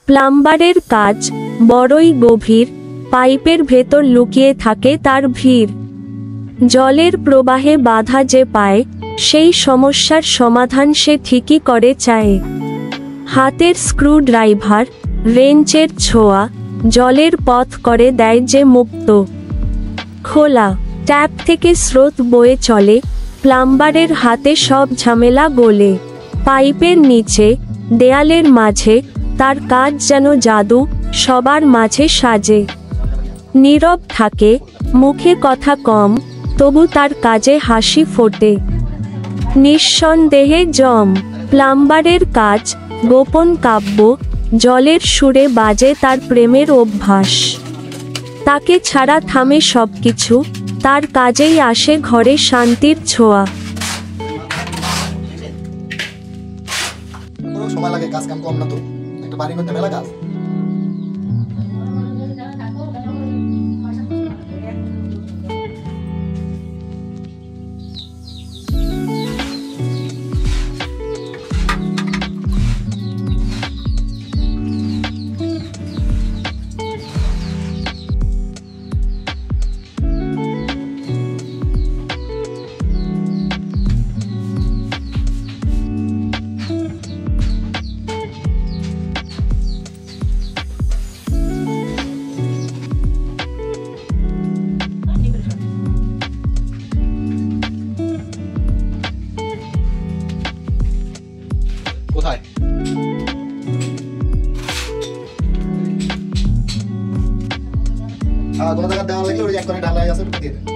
প্লাম্বারের কাজ বড়ই গভীর, পাইপের ভেতর লুকিয়ে থাকে তার ভিড়। জলের প্রবাহে বাধা যে পায়, সেই সমস্যার সমাধান সে ঠিকই করে চায়। হাতের স্ক্রু ড্রাইভার, রেঞ্চের ছোঁয়া, জলের পথ করে দেয় যে মুক্ত। খোলা ট্যাপ থেকে স্রোত বয়ে চলে, প্লাম্বারের হাতে সব ঝামেলা গোলে। পাইপের নিচে, দেয়ালের মাঝে, তার কাজ যেন জাদু, সবার মাঝে সাজে। নীরব থাকে, মুখে কথা কম, তবু তার কাজে হাসি ফোটে। নিঃসন্দেহে জম প্লাম্বারের কাজ গোপন কাব্য, জলের সুরে বাজে তার প্রেমের অভ্যাস। তাকে ছাড়া থামে সবকিছু, তার কাজেই আসে ঘরে শান্তির ছোঁয়া। সময় লাগে, কাজ কাম কম না তো, একটা বাড়ি করতে মেলা কাজ। কোথায়? কোনো জায়গায় দেওয়া লাগলে ওই এক করে ঢালাই আছে, দিয়ে দেন।